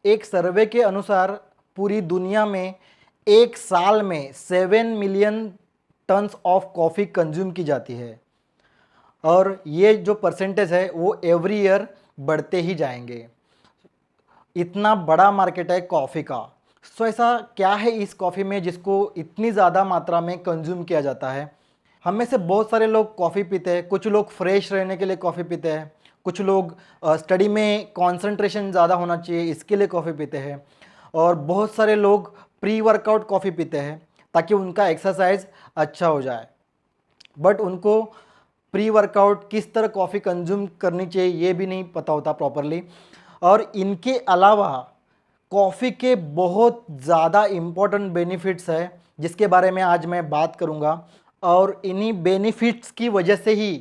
एक सर्वे के अनुसार पूरी दुनिया में एक साल में 7 million tons of coffee consume की जाती है और ये जो परसेंटेज है वो एवरी ईयर बढ़ते ही जाएंगे। इतना बड़ा मार्केट है कॉफ़ी का। सो ऐसा क्या है इस कॉफ़ी में जिसको इतनी ज़्यादा मात्रा में कंज्यूम किया जाता है? हम में से बहुत सारे लोग कॉफ़ी पीते हैं, कुछ लोग फ्रेश रहने के लिए कॉफ़ी पीते हैं, कुछ लोग स्टडी में कंसंट्रेशन ज़्यादा होना चाहिए इसके लिए कॉफ़ी पीते हैं, और बहुत सारे लोग प्री वर्कआउट कॉफ़ी पीते हैं ताकि उनका एक्सरसाइज अच्छा हो जाए। बट उनको प्री वर्कआउट किस तरह कॉफ़ी कंज्यूम करनी चाहिए ये भी नहीं पता होता प्रॉपरली। और इनके अलावा कॉफ़ी के बहुत ज़्यादा इम्पोर्टेंट बेनिफिट्स है जिसके बारे में आज मैं बात करूँगा, और इन्हीं बेनिफिट्स की वजह से ही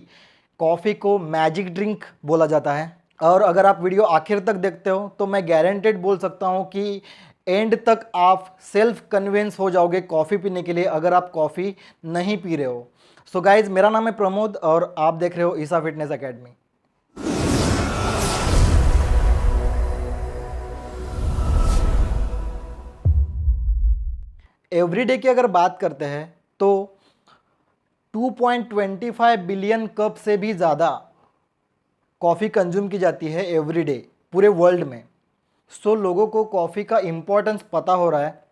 कॉफ़ी को मैजिक ड्रिंक बोला जाता है। और अगर आप वीडियो आखिर तक देखते हो तो मैं गारंटेड बोल सकता हूँ कि एंड तक आप सेल्फ कन्विंस हो जाओगे कॉफ़ी पीने के लिए अगर आप कॉफ़ी नहीं पी रहे हो। सो गाइज, मेरा नाम है प्रमोद और आप देख रहे हो ईसा फिटनेस एकेडमी। एवरीडे की अगर बात करते हैं तो 2.25 बिलियन कप से भी ज़्यादा कॉफ़ी कंज्यूम की जाती है एवरीडे पूरे वर्ल्ड में। सो लोगों को कॉफ़ी का इम्पोर्टेंस पता हो रहा है।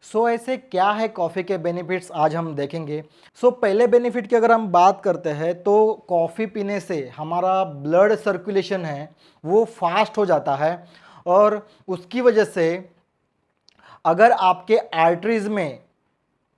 सो ऐसे क्या है कॉफ़ी के बेनिफिट्स आज हम देखेंगे। सो पहले बेनिफिट की अगर हम बात करते हैं तो कॉफ़ी पीने से हमारा ब्लड सर्कुलेशन है वो फास्ट हो जाता है, और उसकी वजह से अगर आपके आर्टरीज में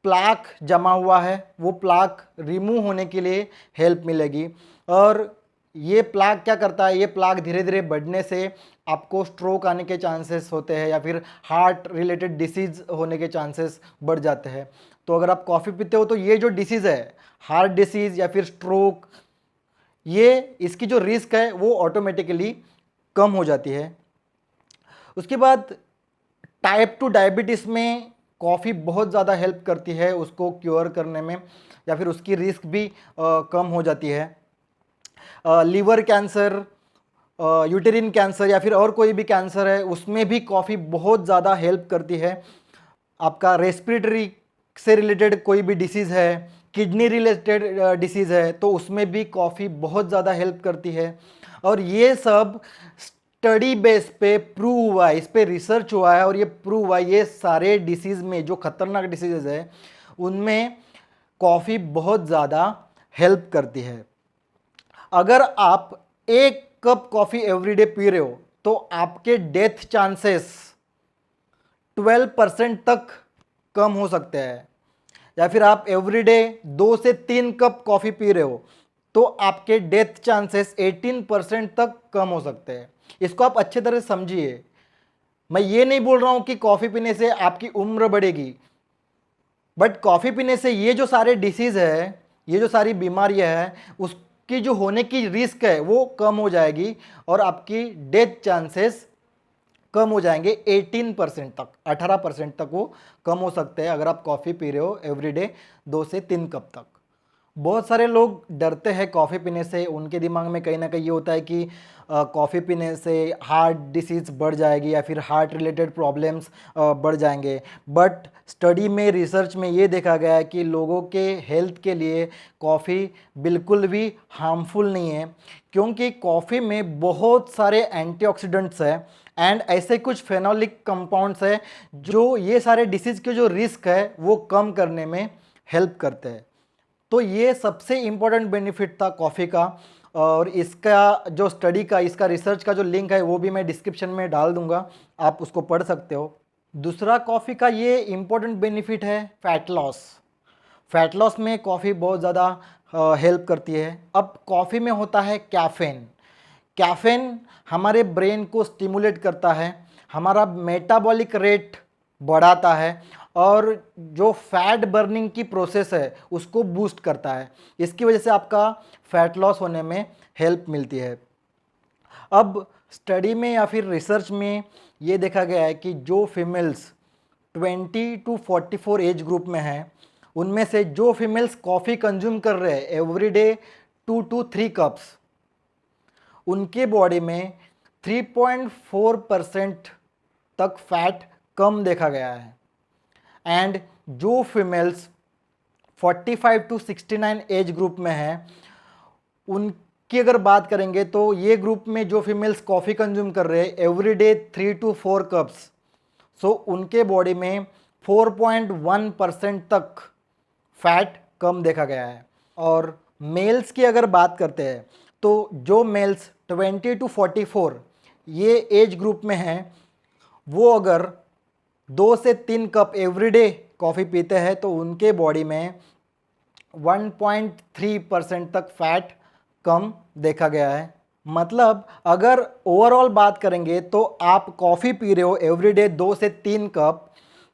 प्लाक जमा हुआ है वो प्लाक रिमूव होने के लिए हेल्प मिलेगी। और ये प्लाक क्या करता है, ये प्लाक धीरे धीरे बढ़ने से आपको स्ट्रोक आने के चांसेस होते हैं या फिर हार्ट रिलेटेड डिसीज़ होने के चांसेस बढ़ जाते हैं। तो अगर आप कॉफ़ी पीते हो तो ये जो डिसीज़ है, हार्ट डिसीज़ या फिर स्ट्रोक, ये इसकी जो रिस्क है वो ऑटोमेटिकली कम हो जाती है। उसके बाद टाइप 2 डायबिटीज़ में कॉफ़ी बहुत ज़्यादा हेल्प करती है उसको क्योर करने में, या फिर उसकी रिस्क भी कम हो जाती है। लीवर कैंसर, यूटेरिन कैंसर या फिर और कोई भी कैंसर है उसमें भी कॉफ़ी बहुत ज़्यादा हेल्प करती है। आपका रेस्पिरेटरी से रिलेटेड कोई भी डिसीज़ है, किडनी रिलेटेड डिसीज़ है, तो उसमें भी कॉफ़ी बहुत ज़्यादा हेल्प करती है। और ये सब स्टडी बेस पे प्रूव हुआ है, इस पे रिसर्च हुआ है और ये प्रूव हुआ है, ये सारे डिसीज़ में जो खतरनाक डिसीज़ है उनमें कॉफ़ी बहुत ज़्यादा हेल्प करती है। अगर आप 1 कप कॉफ़ी एवरीडे पी रहे हो तो आपके डेथ चांसेस 12% तक कम हो सकते हैं। या फिर आप एवरीडे 2 से 3 कप कॉफ़ी पी रहे हो तो आपके डेथ चांसेस 18% तक कम हो सकते हैं। इसको आप अच्छे तरह से समझिए। मैं ये नहीं बोल रहा हूं कि कॉफ़ी पीने से आपकी उम्र बढ़ेगी, बट कॉफ़ी पीने से ये जो सारे डिसीज़ है, ये जो सारी बीमारियां हैं, उसकी जो होने की रिस्क है वो कम हो जाएगी और आपकी डेथ चांसेस कम हो जाएंगे 18% तक, 18% तक वो कम हो सकते हैं अगर आप कॉफ़ी पी रहे हो एवरीडे 2 से 3 कप तक। बहुत सारे लोग डरते हैं कॉफ़ी पीने से, उनके दिमाग में कहीं ना कहीं ये होता है कि कॉफ़ी पीने से हार्ट डिसीज़ बढ़ जाएगी या फिर हार्ट रिलेटेड प्रॉब्लम्स बढ़ जाएंगे। बट स्टडी में, रिसर्च में ये देखा गया है कि लोगों के हेल्थ के लिए कॉफ़ी बिल्कुल भी हार्मफुल नहीं है, क्योंकि कॉफ़ी में बहुत सारे एंटीऑक्सीडेंट्स हैं एंड ऐसे कुछ फेनोलिक कंपाउंड्स हैं जो ये सारे डिसीज़ के जो रिस्क है वो कम करने में हेल्प करते हैं। तो ये सबसे इम्पोर्टेंट बेनिफिट था कॉफ़ी का, और इसका जो स्टडी का, इसका रिसर्च का जो लिंक है वो भी मैं डिस्क्रिप्शन में डाल दूंगा, आप उसको पढ़ सकते हो। दूसरा कॉफ़ी का ये इम्पोर्टेंट बेनिफिट है फैट लॉस। फैट लॉस में कॉफ़ी बहुत ज़्यादा हेल्प करती है। अब कॉफ़ी में होता है कैफ़ीन। कैफ़ीन हमारे ब्रेन को स्टिमुलेट करता है, हमारा मेटाबॉलिक रेट बढ़ाता है और जो फैट बर्निंग की प्रोसेस है उसको बूस्ट करता है। इसकी वजह से आपका फैट लॉस होने में हेल्प मिलती है। अब स्टडी में या फिर रिसर्च में ये देखा गया है कि जो फीमेल्स 20 to 44 एज ग्रुप में हैं, उनमें से जो फीमेल्स कॉफ़ी कंज्यूम कर रहे हैं एवरीडे 2 to 3 कप्स, उनके बॉडी में 3.4% तक फैट कम देखा गया है। एंड जो फीमेल्स 45 टू 69 एज ग्रुप में हैं, उनकी अगर बात करेंगे तो ये ग्रुप में जो फीमेल्स कॉफ़ी कंज्यूम कर रहे हैं एवरीडे 3 to 4 कप्स, सो उनके बॉडी में 4.1% तक फैट कम देखा गया है। और मेल्स की अगर बात करते हैं तो जो मेल्स 20 to 44 ये एज ग्रुप में हैं, वो अगर 2 से 3 कप एवरीडे कॉफ़ी पीते हैं तो उनके बॉडी में 1.3% तक फैट कम देखा गया है। मतलब अगर ओवरऑल बात करेंगे तो आप कॉफ़ी पी रहे हो एवरीडे 2 से 3 कप,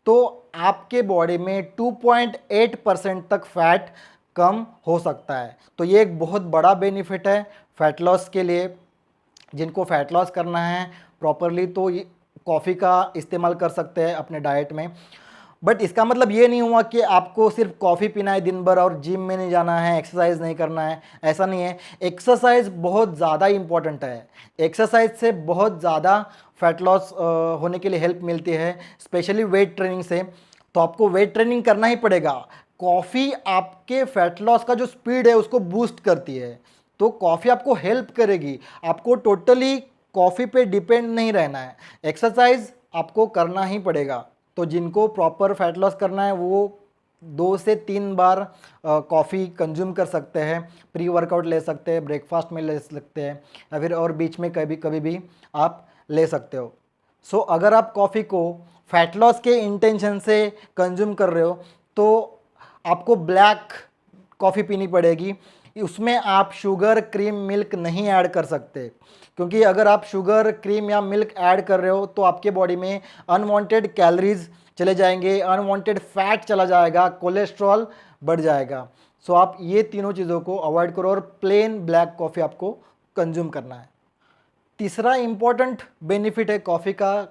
तो आपके बॉडी में 2.8% तक फैट कम हो सकता है। तो ये एक बहुत बड़ा बेनिफिट है फैट लॉस के लिए। जिनको फैट लॉस करना है प्रॉपरली तो ये कॉफ़ी का इस्तेमाल कर सकते हैं अपने डाइट में। बट इसका मतलब ये नहीं हुआ कि आपको सिर्फ कॉफ़ी पीना है दिन भर और जिम में नहीं जाना है, एक्सरसाइज नहीं करना है, ऐसा नहीं है। एक्सरसाइज बहुत ज़्यादा इम्पॉर्टेंट है। एक्सरसाइज से बहुत ज़्यादा फैट लॉस होने के लिए हेल्प मिलती है, स्पेशली वेट ट्रेनिंग से। तो आपको वेट ट्रेनिंग करना ही पड़ेगा। कॉफ़ी आपके फैट लॉस का जो स्पीड है उसको बूस्ट करती है, तो कॉफ़ी आपको हेल्प करेगी। आपको टोटली कॉफ़ी पे डिपेंड नहीं रहना है, एक्सरसाइज आपको करना ही पड़ेगा। तो जिनको प्रॉपर फैट लॉस करना है वो 2 से 3 बार कॉफ़ी कंज्यूम कर सकते हैं, प्री वर्कआउट ले सकते हैं, ब्रेकफास्ट में ले सकते हैं, या फिर और बीच में कभी भी आप ले सकते हो। सो अगर आप कॉफ़ी को फैट लॉस के इंटेंशन से कंज्यूम कर रहे हो तो आपको ब्लैक कॉफ़ी पीनी पड़ेगी। उसमें आप शुगर, क्रीम, मिल्क नहीं ऐड कर सकते, क्योंकि अगर आप शुगर, क्रीम या मिल्क ऐड कर रहे हो तो आपके बॉडी में अनवांटेड कैलोरीज चले जाएंगे, अनवांटेड फैट चला जाएगा, कोलेस्ट्रॉल बढ़ जाएगा। सो आप ये तीनों चीज़ों को अवॉइड करो और प्लेन ब्लैक कॉफ़ी आपको कंज्यूम करना है। तीसरा इम्पॉर्टेंट बेनिफिट है कॉफ़ी का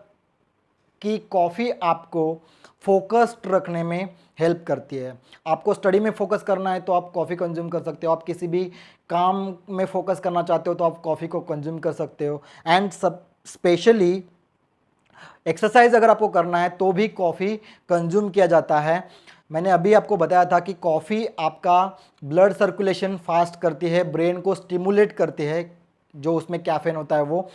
कि कॉफ़ी आपको फोकस्ड रखने में हेल्प करती है। आपको स्टडी में फोकस करना है तो आप कॉफ़ी कंज्यूम कर सकते हो, आप किसी भी काम में फोकस करना चाहते हो तो आप कॉफ़ी को कंज्यूम कर सकते हो। एंड सब स्पेशली एक्सरसाइज अगर आपको करना है तो भी कॉफ़ी कंज्यूम किया जाता है। मैंने अभी आपको बताया था कि कॉफ़ी आपका ब्लड सर्कुलेशन फास्ट करती है, ब्रेन को स्टिमुलेट करती है, जो उसमें कैफीन होता है वो।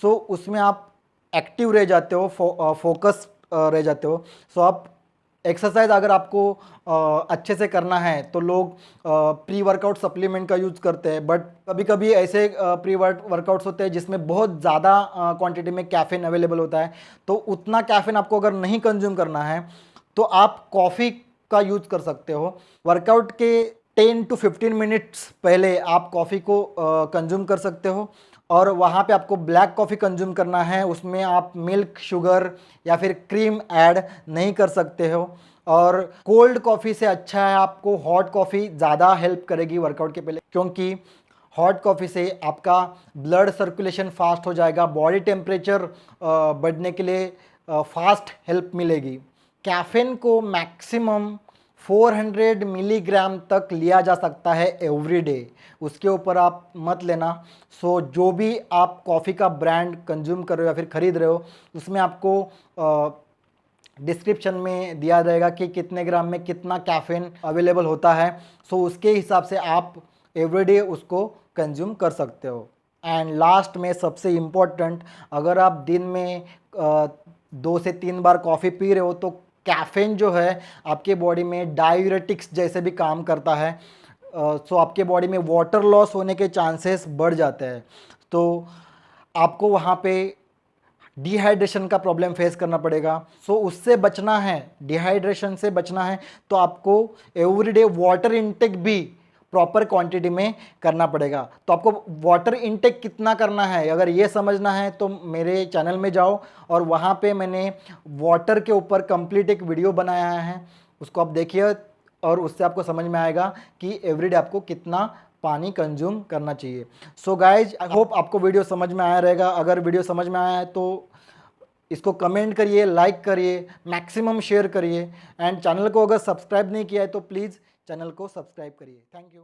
सो उसमें आप एक्टिव रह जाते हो, फोकस रह जाते हो। सो आप एक्सरसाइज अगर आपको अच्छे से करना है तो लोग प्री वर्कआउट सप्लीमेंट का यूज़ करते हैं, बट कभी कभी ऐसे प्री वर्कआउट्स होते हैं जिसमें बहुत ज़्यादा क्वांटिटी में कैफीन अवेलेबल होता है। तो उतना कैफीन आपको अगर नहीं कंज्यूम करना है तो आप कॉफ़ी का यूज़ कर सकते हो। वर्कआउट के 10 to 15 मिनट्स पहले आप कॉफ़ी को कंज्यूम कर सकते हो, और वहाँ पे आपको ब्लैक कॉफ़ी कंज्यूम करना है, उसमें आप मिल्क, शुगर या फिर क्रीम ऐड नहीं कर सकते हो। और कोल्ड कॉफ़ी से अच्छा है आपको हॉट कॉफ़ी ज़्यादा हेल्प करेगी वर्कआउट के पहले, क्योंकि हॉट कॉफ़ी से आपका ब्लड सर्कुलेशन फास्ट हो जाएगा, बॉडी टेम्परेचर बढ़ने के लिए फास्ट हेल्प मिलेगी। कैफीन को मैक्सिमम 400 मिलीग्राम तक लिया जा सकता है एवरी डे, उसके ऊपर आप मत लेना। सो जो भी आप कॉफ़ी का ब्रांड कंज्यूम कर रहे हो या फिर ख़रीद रहे हो उसमें आपको डिस्क्रिप्शन में दिया जाएगा कि कितने ग्राम में कितना कैफीन अवेलेबल होता है। सो उसके हिसाब से आप एवरीडे उसको कंज्यूम कर सकते हो। एंड लास्ट में सबसे इम्पोर्टेंट, अगर आप दिन में 2 से 3 बार कॉफ़ी पी रहे हो तो कैफीन जो है आपके बॉडी में डायूरेटिक्स जैसे भी काम करता है। सो आपके बॉडी में वाटर लॉस होने के चांसेस बढ़ जाते हैं, तो आपको वहाँ पे डिहाइड्रेशन का प्रॉब्लम फेस करना पड़ेगा। सो उससे बचना है, डिहाइड्रेशन से बचना है तो आपको एवरीडे वाटर इनटेक भी प्रॉपर क्वांटिटी में करना पड़ेगा। तो आपको वाटर इनटेक कितना करना है अगर ये समझना है तो मेरे चैनल में जाओ, और वहाँ पे मैंने वाटर के ऊपर कंप्लीट एक वीडियो बनाया है, उसको आप देखिए और उससे आपको समझ में आएगा कि एवरीडे आपको कितना पानी कंज्यूम करना चाहिए। सो गाइज, आई होप आपको वीडियो समझ में आया रहेगा। अगर वीडियो समझ में आया है तो इसको कमेंट करिए, लाइक करिए, मैक्सिमम शेयर करिए, एंड चैनल को अगर सब्सक्राइब नहीं किया है तो प्लीज़ चैनल को सब्सक्राइब करिए। Thank you.